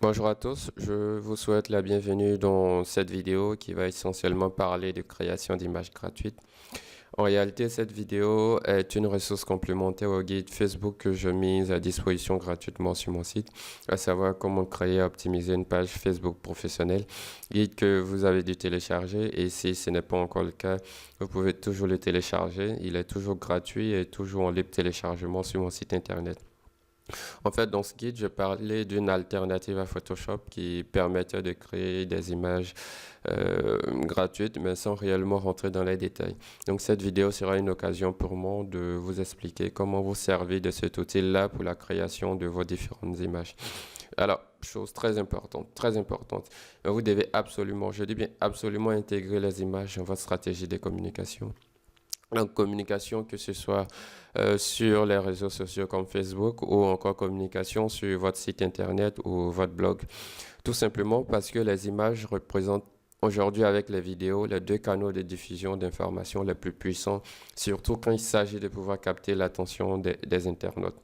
Bonjour à tous, je vous souhaite la bienvenue dans cette vidéo qui va essentiellement parler de création d'images gratuites. En réalité, cette vidéo est une ressource complémentaire au guide Facebook que je mise à disposition gratuitement sur mon site, à savoir comment créer et optimiser une page Facebook professionnelle, guide que vous avez dû télécharger et si ce n'est pas encore le cas, vous pouvez toujours le télécharger. Il est toujours gratuit et toujours en libre téléchargement sur mon site internet. En fait, dans ce guide, je parlais d'une alternative à Photoshop qui permettait de créer des images gratuites, mais sans réellement rentrer dans les détails. Donc, cette vidéo sera une occasion pour moi de vous expliquer comment vous servir de cet outil-là pour la création de vos différentes images. Alors, chose très importante, vous devez absolument, je dis bien absolument intégrer les images dans votre stratégie de communication. Donc, communication, que ce soit sur les réseaux sociaux comme Facebook ou encore communication sur votre site internet ou votre blog. Tout simplement parce que les images représentent aujourd'hui avec les vidéos les deux canaux de diffusion d'informations les plus puissants, surtout quand il s'agit de pouvoir capter l'attention des internautes.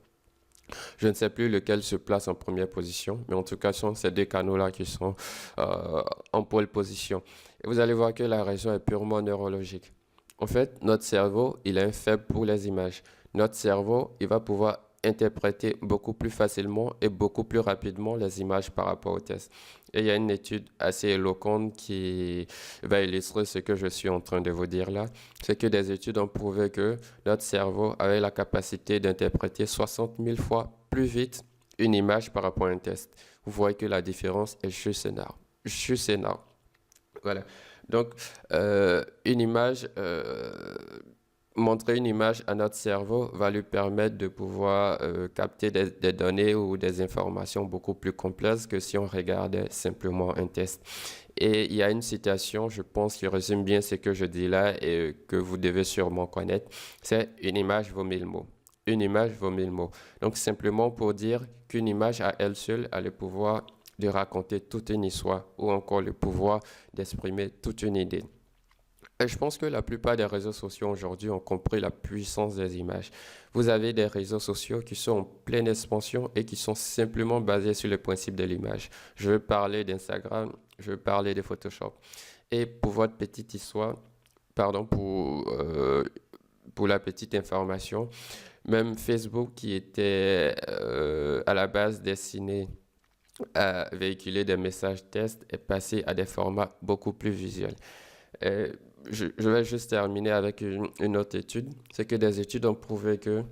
Je ne sais plus lequel se place en première position, mais en tout cas, ce sont ces deux canaux-là qui sont en pole position. Et vous allez voir que la raison est purement neurologique. En fait, notre cerveau, il est un faible pour les images. Notre cerveau, il va pouvoir interpréter beaucoup plus facilement et beaucoup plus rapidement les images par rapport au test. Et il y a une étude assez éloquente qui va illustrer ce que je suis en train de vous dire là. C'est que des études ont prouvé que notre cerveau avait la capacité d'interpréter 60 000 fois plus vite une image par rapport à un test. Vous voyez que la différence est juste énorme. Juste énorme. Voilà. Donc, une image, montrer une image à notre cerveau va lui permettre de pouvoir capter des données ou des informations beaucoup plus complexes que si on regardait simplement un test. Et il y a une citation, je pense, qui résume bien ce que je dis là et que vous devez sûrement connaître. C'est une image vaut 1000 mots. Une image vaut 1000 mots. Donc, simplement pour dire qu'une image à elle seule a le pouvoir de raconter toute une histoire ou encore le pouvoir d'exprimer toute une idée. Et je pense que la plupart des réseaux sociaux aujourd'hui ont compris la puissance des images. Vous avez des réseaux sociaux qui sont en pleine expansion et qui sont simplement basés sur le principe de l'image. Je veux parler d'Instagram, je veux parler de Photoshop. Et pour votre petite histoire, pardon, pour la petite information, même Facebook qui était à la base destiné à véhiculer des messages tests est passé à des formats beaucoup plus visuels. Et je vais juste terminer avec une autre étude. C'est que des études ont prouvé que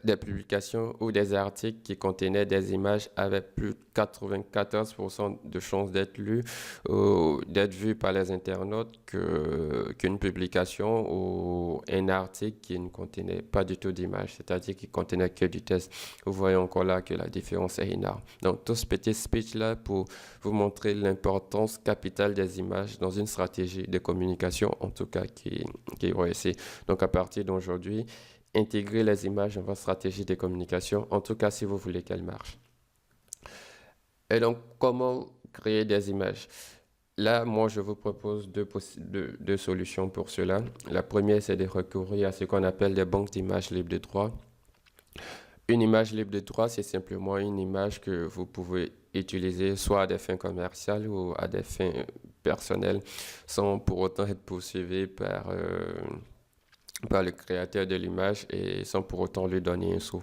des publications ou des articles qui contenaient des images avaient plus de 94% de chances d'être lus ou d'être vus par les internautes qu'une publication ou un article qui ne contenait pas du tout d'images, c'est-à-dire qui contenait que du texte. Vous voyez encore là que la différence est énorme. Donc, tout ce petit speech là pour vous montrer l'importance capitale des images dans une stratégie de communication, en tout cas qui va essayer. Donc, à partir d'aujourd'hui, intégrer les images dans votre stratégie de communication, en tout cas si vous voulez qu'elles marchent. Et donc, comment créer des images? Là, moi, je vous propose deux solutions pour cela. La première, c'est de recourir à ce qu'on appelle des banques d'images libres de droit. Une image libre de droit, c'est simplement une image que vous pouvez utiliser soit à des fins commerciales ou à des fins personnelles, sans pour autant être poursuivi par le créateur de l'image et sans pour autant lui donner un sou.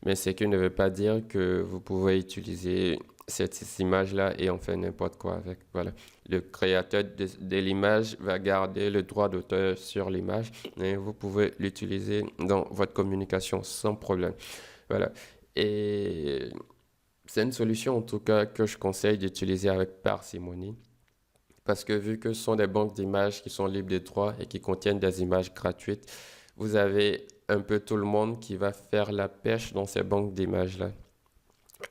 Mais ce qui ne veut pas dire que vous pouvez utiliser cette image-là et en faire n'importe quoi avec. Voilà. Le créateur de l'image va garder le droit d'auteur sur l'image et vous pouvez l'utiliser dans votre communication sans problème. Voilà. Et c'est une solution en tout cas que je conseille d'utiliser avec parcimonie. Parce que vu que ce sont des banques d'images qui sont libres de droit et qui contiennent des images gratuites, vous avez un peu tout le monde qui va faire la pêche dans ces banques d'images-là.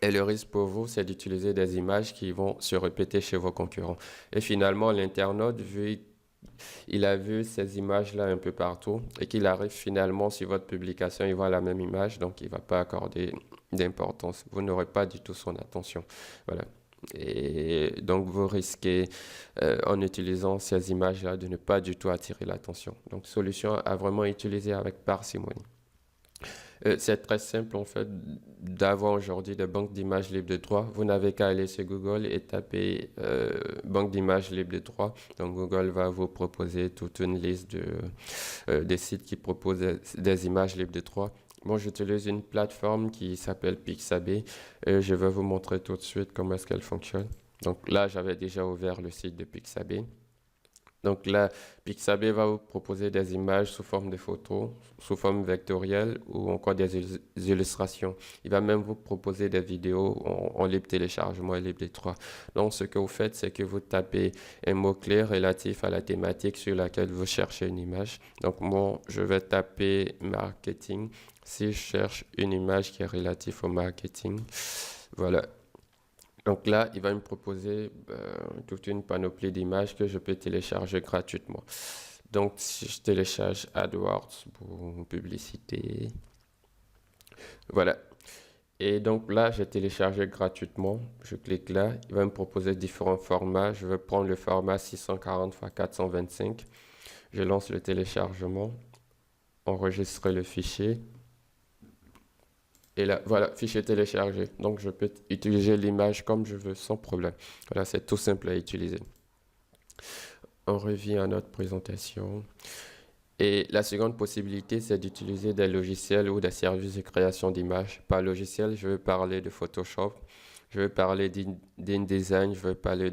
Et le risque pour vous, c'est d'utiliser des images qui vont se répéter chez vos concurrents. Et finalement, l'internaute, vu il a vu ces images-là un peu partout et qu'il arrive finalement sur votre publication, il voit la même image, donc il ne va pas accorder d'importance. Vous n'aurez pas du tout son attention. Voilà. Et donc, vous risquez, en utilisant ces images-là, de ne pas du tout attirer l'attention. Donc, solution à vraiment utiliser avec parcimonie. C'est très simple en fait d'avoir aujourd'hui des banques d'images libres de droit. Vous n'avez qu'à aller sur Google et taper banque d'images libres de droit. Donc Google va vous proposer toute une liste des sites qui proposent des images libres de droit. Moi, j'utilise une plateforme qui s'appelle Pixabay. Je vais vous montrer tout de suite comment est-ce qu'elle fonctionne. Donc là, j'avais déjà ouvert le site de Pixabay. Donc là, Pixabay va vous proposer des images sous forme de photos, sous forme vectorielle ou encore des illustrations. Il va même vous proposer des vidéos en libre téléchargement et libre détroit. Donc ce que vous faites, c'est que vous tapez un mot-clé relatif à la thématique sur laquelle vous cherchez une image. Donc moi, je vais taper marketing si je cherche une image qui est relative au marketing. Voilà. Donc là, il va me proposer toute une panoplie d'images que je peux télécharger gratuitement. Donc si je télécharge AdWords pour publicité, voilà. Et donc là, j'ai téléchargé gratuitement. Je clique là, il va me proposer différents formats. Je vais prendre le format 640 x 425. Je lance le téléchargement, enregistrer le fichier. Et là, voilà, fichier téléchargé. Donc, je peux utiliser l'image comme je veux, sans problème. Voilà, c'est tout simple à utiliser. On revient à notre présentation. Et la seconde possibilité, c'est d'utiliser des logiciels ou des services de création d'images. Par logiciel, je veux parler de Photoshop, je veux parler d'InDesign, je veux parler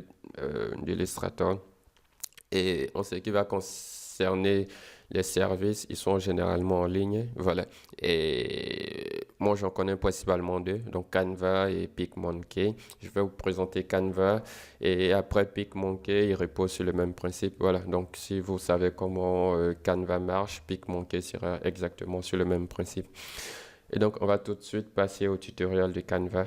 d'Illustrator. Et en ce qui va concerner les services, ils sont généralement en ligne. Voilà. Et moi, j'en connais principalement deux, donc Canva et PicMonkey. Je vais vous présenter Canva et après PicMonkey, il repose sur le même principe. Voilà. Donc, si vous savez comment Canva marche, PicMonkey sera exactement sur le même principe. Et donc, on va tout de suite passer au tutoriel de Canva.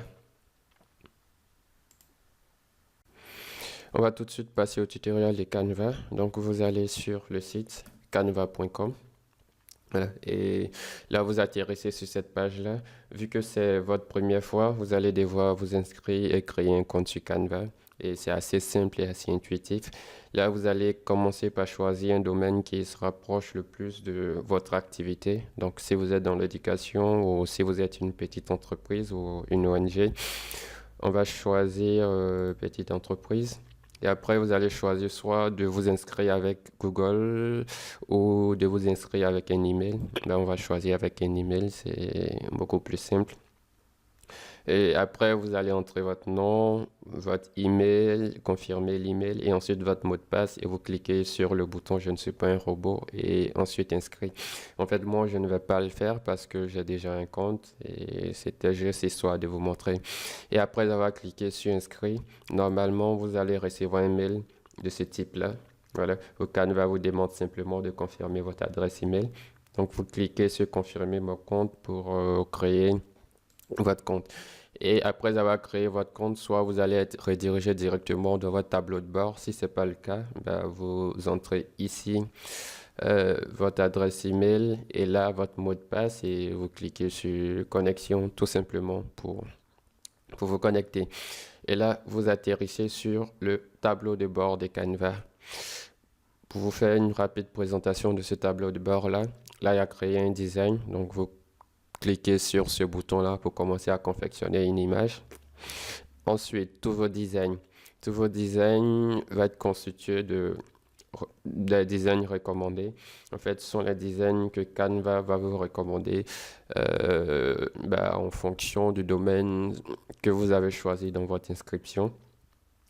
On va tout de suite passer au tutoriel de Canva. Donc, vous allez sur le site canva.com. Voilà. Et là, vous atterrissez sur cette page-là. Vu que c'est votre première fois, vous allez devoir vous inscrire et créer un compte sur Canva. Et c'est assez simple et assez intuitif. Là, vous allez commencer par choisir un domaine qui se rapproche le plus de votre activité. Donc, si vous êtes dans l'éducation ou si vous êtes une petite entreprise ou une ONG, on va choisir petite entreprise. Et après, vous allez choisir soit de vous inscrire avec Google ou de vous inscrire avec un email. Là, on va choisir avec un email, c'est beaucoup plus simple. Et après, vous allez entrer votre nom, votre email, confirmer l'email et ensuite votre mot de passe et vous cliquez sur le bouton Je ne suis pas un robot et ensuite inscrit. En fait, moi, je ne vais pas le faire parce que j'ai déjà un compte et c'était juste histoire de vous montrer. Et après avoir cliqué sur inscrit, normalement, vous allez recevoir un mail de ce type-là. Voilà, Canva vous demande simplement de confirmer votre adresse email. Donc, vous cliquez sur confirmer mon compte pour créer votre compte. Et après avoir créé votre compte, soit vous allez être redirigé directement dans votre tableau de bord. Si ce n'est pas le cas, vous entrez ici votre adresse email et là votre mot de passe et vous cliquez sur connexion tout simplement pour vous connecter. Et là, vous atterrissez sur le tableau de bord de Canva. Pour vous faire une rapide présentation de ce tableau de bord là, il y a créé un design. Donc vous cliquez sur ce bouton-là pour commencer à confectionner une image. Ensuite, tous vos designs. Tous vos designs vont être constitués des designs recommandés. En fait, ce sont les designs que Canva va vous recommander en fonction du domaine que vous avez choisi dans votre inscription.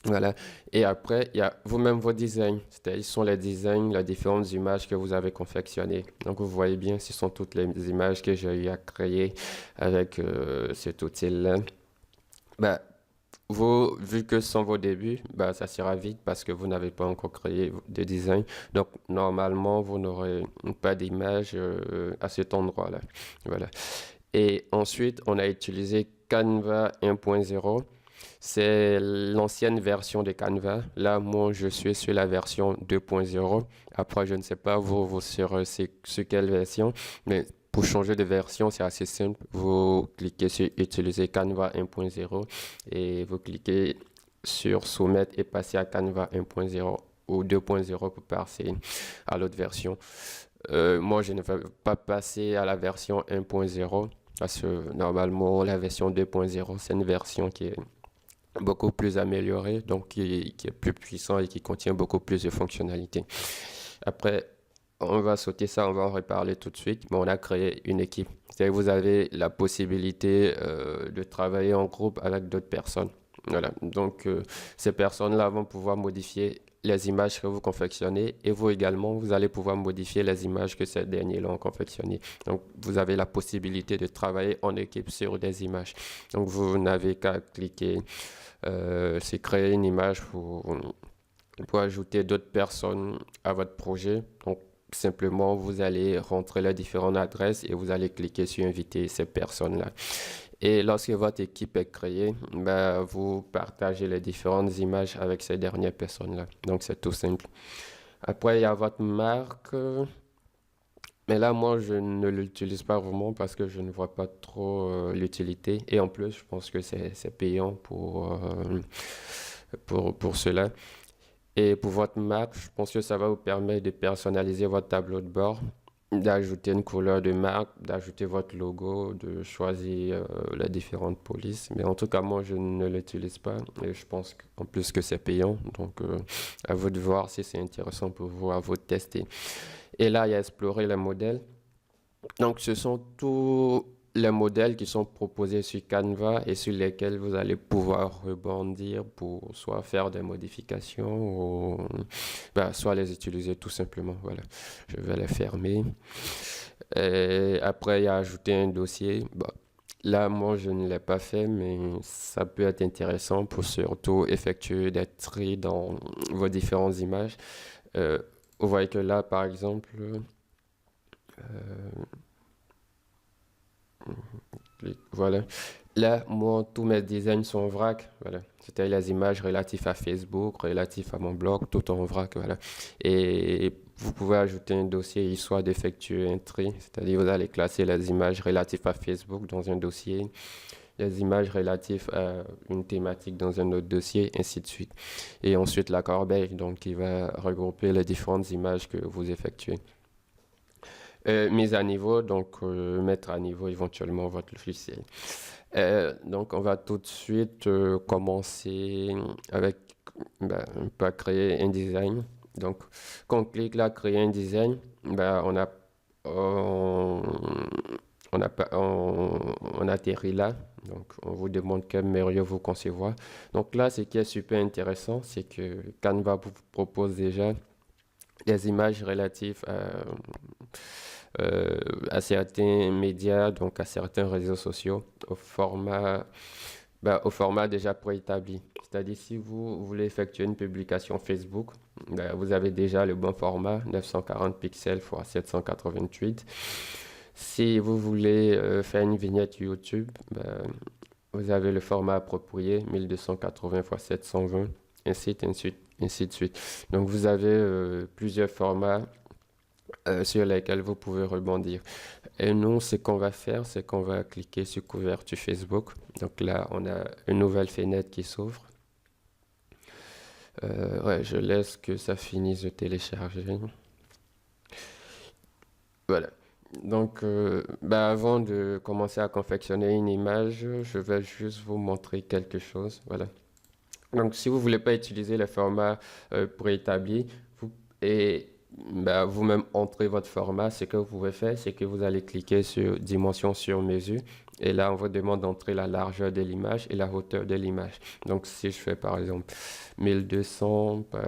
Voilà. Et après, il y a vous-même vos designs. C'est-à-dire, ce sont les designs, les différentes images que vous avez confectionnées. Donc, vous voyez bien, ce sont toutes les images que j'ai eu à créer avec cet outil-là. Vu que ce sont vos débuts, ça sera vite parce que vous n'avez pas encore créé de design. Donc, normalement, vous n'aurez pas d'image à cet endroit-là. Voilà. Et ensuite, on a utilisé Canva 1.0. C'est l'ancienne version de Canva. Là, moi, je suis sur la version 2.0. Après, je ne sais pas, vous serez sur quelle version. Mais pour changer de version, c'est assez simple. Vous cliquez sur Utiliser Canva 1.0 et vous cliquez sur Soumettre et passer à Canva 1.0 ou 2.0 pour passer à l'autre version. Moi, je ne vais pas passer à la version 1.0 parce que normalement, la version 2.0, c'est une version qui est beaucoup plus améliorée, donc qui est plus puissant et qui contient beaucoup plus de fonctionnalités. Après, on va sauter ça, on va en reparler tout de suite, mais on a créé une équipe. C'est-à-dire que vous avez la possibilité de travailler en groupe avec d'autres personnes. Voilà. Donc, ces personnes-là vont pouvoir modifier les images que vous confectionnez et vous également, vous allez pouvoir modifier les images que ces derniers-là ont confectionnées. Donc, vous avez la possibilité de travailler en équipe sur des images. Donc, vous n'avez qu'à cliquer, c'est créer une image pour ajouter d'autres personnes à votre projet. Donc, simplement, vous allez rentrer les différentes adresses et vous allez cliquer sur inviter ces personnes-là. Et lorsque votre équipe est créée, ben, vous partagez les différentes images avec ces dernières personnes-là. Donc, c'est tout simple. Après, il y a votre marque. Mais là, moi, je ne l'utilise pas vraiment parce que je ne vois pas trop l'utilité. Et en plus, je pense que c'est payant pour cela. Et pour votre marque, je pense que ça va vous permettre de personnaliser votre tableau de bord, d'ajouter une couleur de marque, d'ajouter votre logo, de choisir les différentes polices. Mais en tout cas, moi, je ne l'utilise pas et je pense en plus que c'est payant. Donc, à vous de voir si c'est intéressant pour vous, à vous de tester. Et là, il y a explorer les modèles. Donc, ce sont tous les modèles qui sont proposés sur Canva et sur lesquels vous allez pouvoir rebondir pour soit faire des modifications ou bah, soit les utiliser tout simplement. Voilà, je vais les fermer. Et après, il y a ajouter un dossier. Bah, là, moi, je ne l'ai pas fait, mais ça peut être intéressant pour surtout effectuer des tris dans vos différentes images. Euh, vous voyez que là, par exemple, voilà. Là, moi, tous mes designs sont en vrac. Voilà. C'était les images relatives à Facebook, relatives à mon blog, tout en vrac. Voilà. Et vous pouvez ajouter un dossier histoire d'effectuer un tri. C'est-à-dire, vous allez classer les images relatives à Facebook dans un dossier, les images relatives à une thématique dans un autre dossier, ainsi de suite. Et ensuite, la corbeille, donc, qui va regrouper les différentes images que vous effectuez. Mise à niveau, donc mettre à niveau éventuellement votre logiciel. Donc on va tout de suite commencer avec pas créer un design. Donc quand on clique là créer un design, on, on atterrit là. Donc on vous demande quel meilleur vous concevoir. Donc là ce qui est super intéressant, c'est que Canva vous propose déjà des images relatives à certains médias, donc à certains réseaux sociaux, au format déjà préétabli. C'est-à-dire si vous voulez effectuer une publication Facebook, vous avez déjà le bon format, 940 pixels x 788. Si vous voulez faire une vignette YouTube, vous avez le format approprié, 1280 x 720, ainsi de suite. Donc vous avez plusieurs formats sur lesquels vous pouvez rebondir. Et nous, ce qu'on va faire, c'est qu'on va cliquer sur couverture Facebook. Donc là, on a une nouvelle fenêtre qui s'ouvre. Ouais, je laisse que ça finisse de télécharger. Voilà. Donc, avant de commencer à confectionner une image, je vais juste vous montrer quelque chose. Voilà. Donc, si vous voulez pas utiliser le format préétabli, et vous-même entrez votre format, ce que vous pouvez faire, c'est que vous allez cliquer sur dimension sur mesure. Et là, on vous demande d'entrer la largeur de l'image et la hauteur de l'image. Donc, si je fais par exemple 1200 par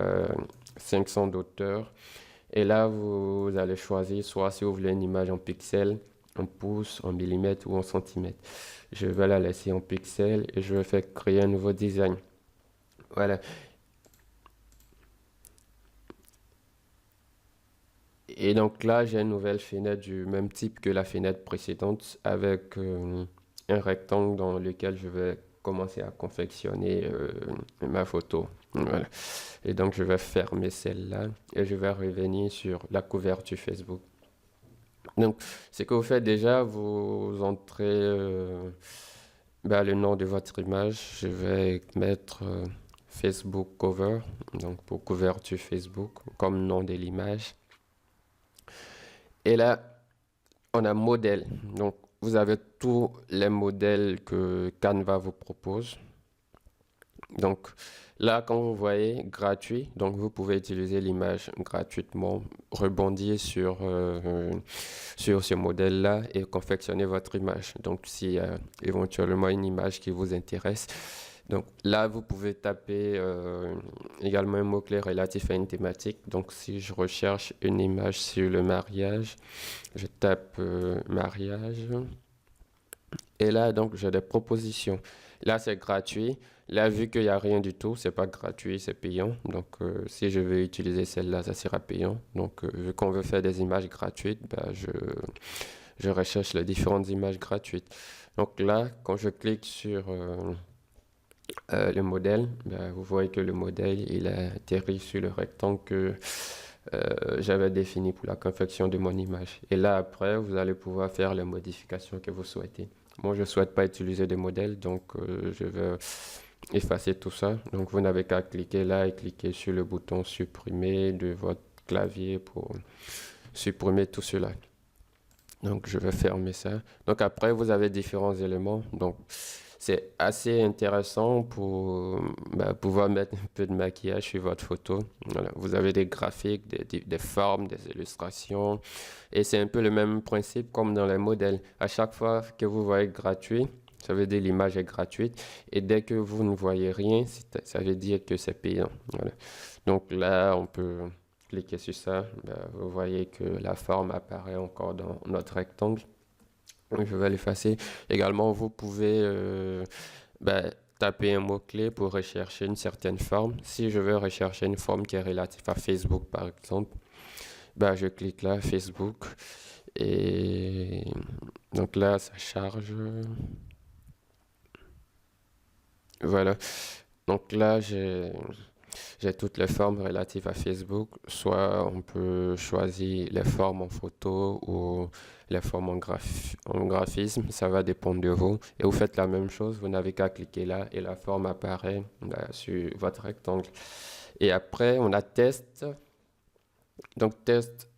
500 d'auteur, et là, vous allez choisir soit si vous voulez une image en pixels, en pouces, en millimètres ou en centimètres. Je vais la laisser en pixels et je vais faire créer un nouveau design. Voilà. Et donc là, j'ai une nouvelle fenêtre du même type que la fenêtre précédente avec un rectangle dans lequel je vais commencer à confectionner ma photo. Voilà. Et donc, je vais fermer celle-là et je vais revenir sur la couverture Facebook. Donc, ce que vous faites déjà, vous entrez le nom de votre image. Je vais mettre Facebook Cover, donc pour couverture Facebook, comme nom de l'image. Et là, on a modèle. Donc, vous avez tous les modèles que Canva vous propose. Donc, là, quand vous voyez gratuit, donc vous pouvez utiliser l'image gratuitement, rebondir sur ce modèle-là et confectionner votre image. Donc, s'il y a éventuellement une image qui vous intéresse, donc là, vous pouvez taper également un mot-clé relatif à une thématique. Donc, si je recherche une image sur le mariage, je tape mariage. Et là, donc, j'ai des propositions. Là, c'est gratuit. Là, vu qu'il n'y a rien du tout, c'est pas gratuit, c'est payant. Donc, si je veux utiliser celle-là, ça sera payant. Donc, vu qu'on veut faire des images gratuites, bah, je recherche les différentes images gratuites. Donc là, quand je clique sur le modèle, bah, vous voyez que le modèle, il a atterri sur le rectangle que j'avais défini pour la confection de mon image. Et là, après, vous allez pouvoir faire les modifications que vous souhaitez. Moi, je ne souhaite pas utiliser de modèle, donc je vais effacer tout ça. Donc, vous n'avez qu'à cliquer là et cliquer sur le bouton supprimer de votre clavier pour supprimer tout cela. Donc, je vais fermer ça. Donc, après, vous avez différents éléments. Donc, c'est assez intéressant pour pouvoir mettre un peu de maquillage sur votre photo. Voilà. Vous avez des graphiques, des formes, des illustrations. Et c'est un peu le même principe comme dans les modèles. À chaque fois que vous voyez gratuit, ça veut dire l'image est gratuite. Et dès que vous ne voyez rien, ça veut dire que c'est payant. Voilà. Donc là, on peut cliquer sur ça. Ben, vous voyez que la forme apparaît encore dans notre rectangle. Je vais l'effacer. Également, vous pouvez taper un mot-clé pour rechercher une certaine forme. Si je veux rechercher une forme qui est relative à Facebook, par exemple, je clique là, Facebook. Et donc là, ça charge. Voilà. Donc là, j'ai toutes les formes relatives à Facebook. Soit on peut choisir les formes en photo ou les formes en graphisme. Ça va dépendre de vous. Et vous faites la même chose. Vous n'avez qu'à cliquer là et la forme apparaît sur votre rectangle. Et après, on a test. Donc test,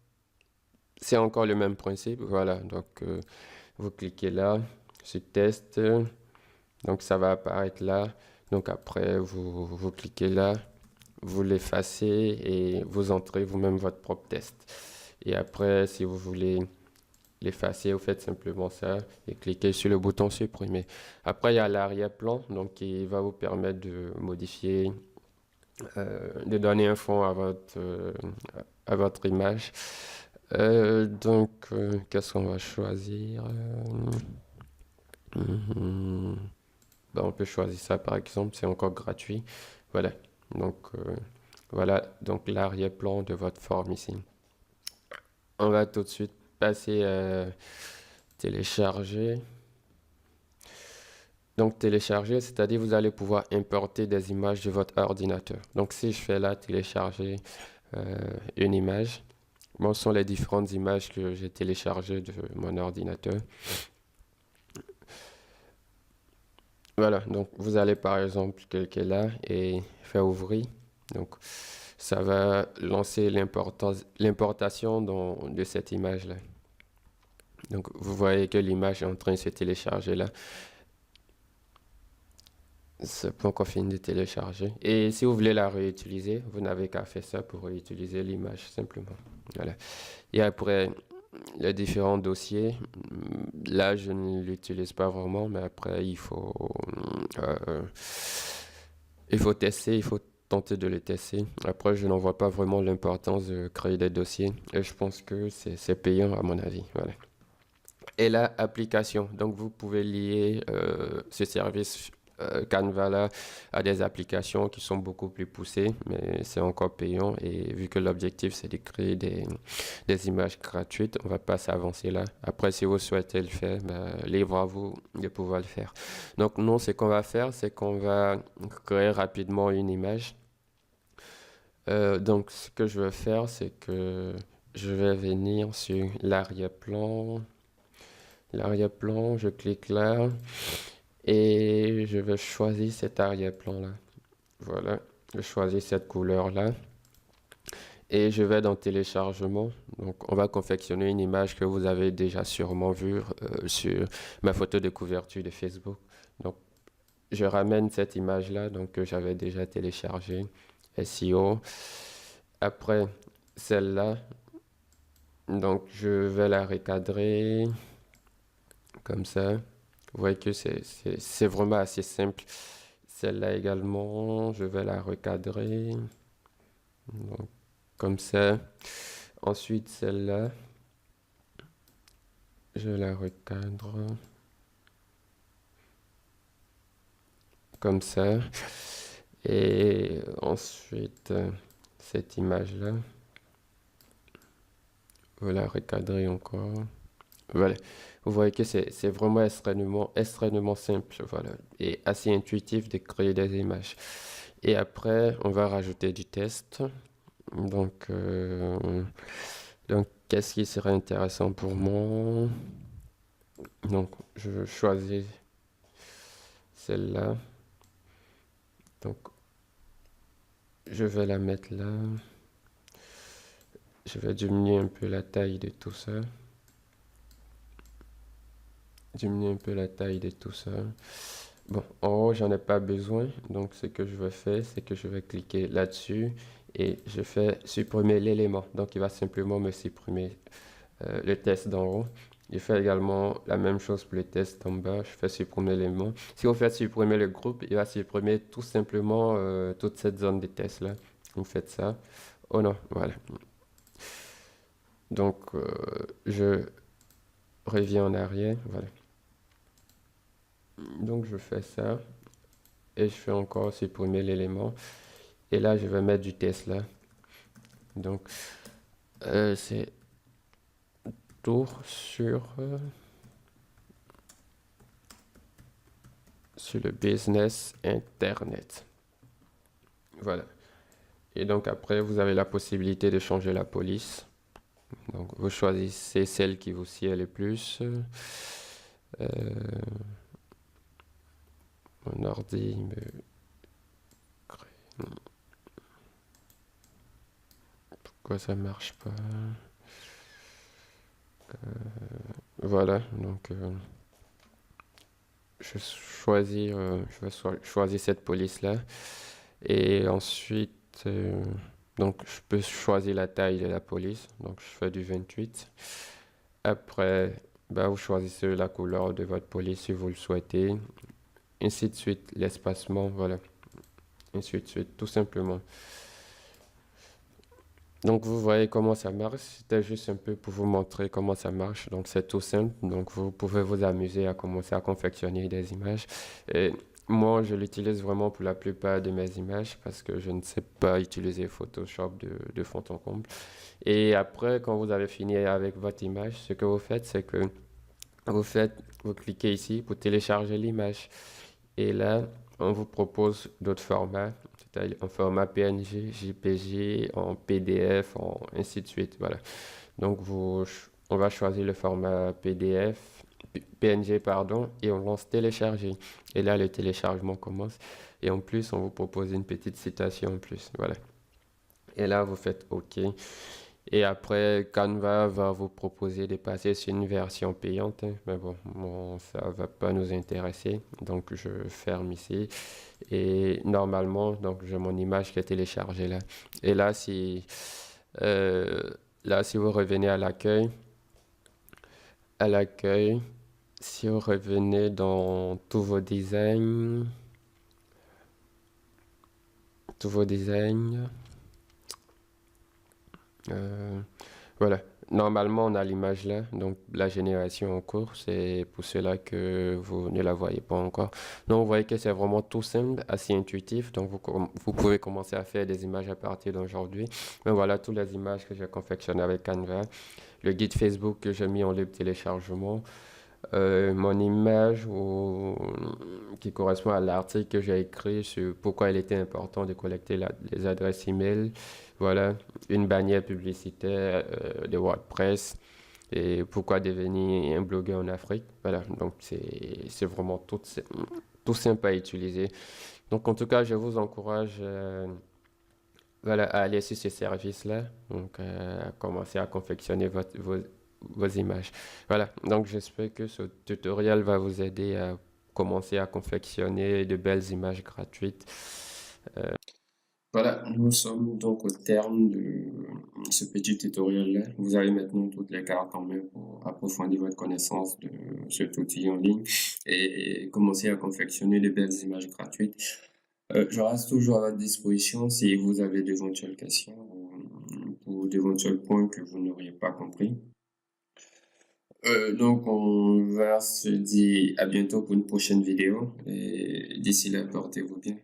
c'est encore le même principe. Voilà. Donc vous cliquez là sur test. Donc ça va apparaître là. Donc après, vous cliquez là, vous l'effacez et vous entrez vous-même votre propre test. Et après, si vous voulez l'effacer, vous faites simplement ça et cliquez sur le bouton supprimer. Après, il y a l'arrière-plan, donc qui va vous permettre de modifier, de donner un fond à votre image. Qu'est-ce qu'on va choisir? Mhm. On peut choisir ça par exemple, c'est encore gratuit. Voilà. Donc, voilà donc l'arrière-plan de votre forme ici. On va tout de suite passer à télécharger. Donc, télécharger, c'est-à-dire vous allez pouvoir importer des images de votre ordinateur. Donc, si je fais là télécharger une image, ce sont les différentes images que j'ai téléchargées de mon ordinateur. Voilà, donc vous allez par exemple cliquer là et faire ouvrir. Donc, ça va lancer l'importation de cette image-là. Donc, vous voyez que l'image est en train de se télécharger là. C'est pas encore fini de télécharger. Et si vous voulez la réutiliser, vous n'avez qu'à faire ça pour réutiliser l'image simplement. Voilà. Et après, les différents dossiers, là, je ne l'utilise pas vraiment, mais après, euh, il faut tester, il faut tenter de les tester. Après, je n'en vois pas vraiment l'importance de créer des dossiers. Et je pense que c'est payant à mon avis. Voilà. Et la application. Donc, vous pouvez lier ce service Canva là à des applications qui sont beaucoup plus poussées, mais c'est encore payant. Et vu que l'objectif c'est de créer des images gratuites, on va pas s'avancer là. Après, si vous souhaitez le faire, libre à vous de pouvoir le faire. Donc, non, ce qu'on va faire, c'est qu'on va créer rapidement une image. Donc, ce que je vais faire, c'est que je vais venir sur l'arrière-plan. L'arrière-plan, je clique là et je vais choisir cet arrière-plan là. Voilà, je choisis cette couleur là Et je vais dans téléchargement. Donc, on va confectionner une image que vous avez déjà sûrement vue sur ma photo de couverture de Facebook. Donc, je ramène cette image-là, donc que j'avais déjà téléchargée, SEO. Après, celle-là, donc je vais la recadrer comme ça. Vous voyez que c'est vraiment assez simple. Celle-là également, je vais la recadrer. Donc, comme ça. Ensuite, celle-là, je la recadre comme ça. Et ensuite, cette image-là, vous la recadrez encore. Voilà. Vous voyez que c'est vraiment extrêmement simple, voilà, et assez intuitif de créer des images. Et après, on va rajouter du test. Donc, qu'est-ce qui serait intéressant pour moi? Donc, je choisis celle-là. Donc, je vais la mettre là. Je vais diminuer un peu la taille de tout ça. Diminuer un peu la taille de tout ça. Bon, en haut, j'en ai pas besoin. Donc, ce que je vais faire, c'est que je vais cliquer là-dessus et je fais supprimer l'élément. Donc, il va simplement me supprimer le test d'en haut. Je fais également la même chose pour le test en bas. Je fais supprimer l'élément. Si vous faites supprimer le groupe, il va supprimer tout simplement toute cette zone de test là. Vous faites ça. Oh non, voilà. Donc, je reviens en arrière. Voilà. Donc, je fais ça. Et je fais encore supprimer l'élément. Et là, je vais mettre du test là. Donc, c'est tour sur le business internet. Voilà. Et donc après, vous avez la possibilité de changer la police. Donc vous choisissez celle qui vous sied le plus. Mon ordi me crée. Pourquoi ça marche pas? Voilà. Donc je vais choisir cette police là. Et ensuite, donc je peux choisir la taille de la police. Donc je fais du 28. Après, bah, vous choisissez la couleur de votre police si vous le souhaitez. Ainsi de suite, l'espacement, voilà. Ainsi de suite, tout simplement. Donc vous voyez comment ça marche. C'était juste un peu pour vous montrer comment ça marche. Donc c'est tout simple. Donc vous pouvez vous amuser à commencer à confectionner des images. Et moi, je l'utilise vraiment pour la plupart de mes images parce que je ne sais pas utiliser Photoshop de fond en comble. Et après, quand vous avez fini avec votre image, ce que vous faites, c'est que vous cliquez ici pour télécharger l'image. Et là, on vous propose d'autres formats, c'est-à-dire en format PNG, JPG, en PDF, ainsi de suite. Voilà. Donc, on va choisir le format PDF, PNG, pardon, et on lance télécharger. Et là, le téléchargement commence. Et en plus, on vous propose une petite citation en plus. Voilà. Et là, vous faites OK. Et après, Canva va vous proposer de passer sur une version payante, hein. Mais bon, ça va pas nous intéresser. Donc, je ferme ici. Et normalement, donc, j'ai mon image qui est téléchargée là. Et euh, là, si vous revenez à l'accueil, si vous revenez dans tous vos designs, voilà. Normalement, on a l'image là, donc la génération en cours, c'est pour cela que vous ne la voyez pas encore. Donc, vous voyez que c'est vraiment tout simple, assez intuitif. Donc, vous pouvez commencer à faire des images à partir d'aujourd'hui. Mais voilà, toutes les images que j'ai confectionnées avec Canva, le guide Facebook que j'ai mis en libre téléchargement, mon image qui correspond à l'article que j'ai écrit sur pourquoi il était important de collecter les adresses email. Voilà, une bannière publicitaire de WordPress et pourquoi devenir un blogueur en Afrique. Voilà, donc c'est vraiment tout simple à utiliser. Donc en tout cas, je vous encourage voilà, à aller sur ces services-là, donc commencer à confectionner vos images. Voilà, donc j'espère que ce tutoriel va vous aider à commencer à confectionner de belles images gratuites. Voilà, nous sommes donc au terme de ce petit tutoriel-là. Vous avez maintenant toutes les cartes en main pour approfondir votre connaissance de cet outil en ligne et commencer à confectionner de belles images gratuites. Je reste toujours à votre disposition si vous avez d'éventuelles questions ou d'éventuels points que vous n'auriez pas compris. Donc, on va se dire à bientôt pour une prochaine vidéo et d'ici là, portez-vous bien.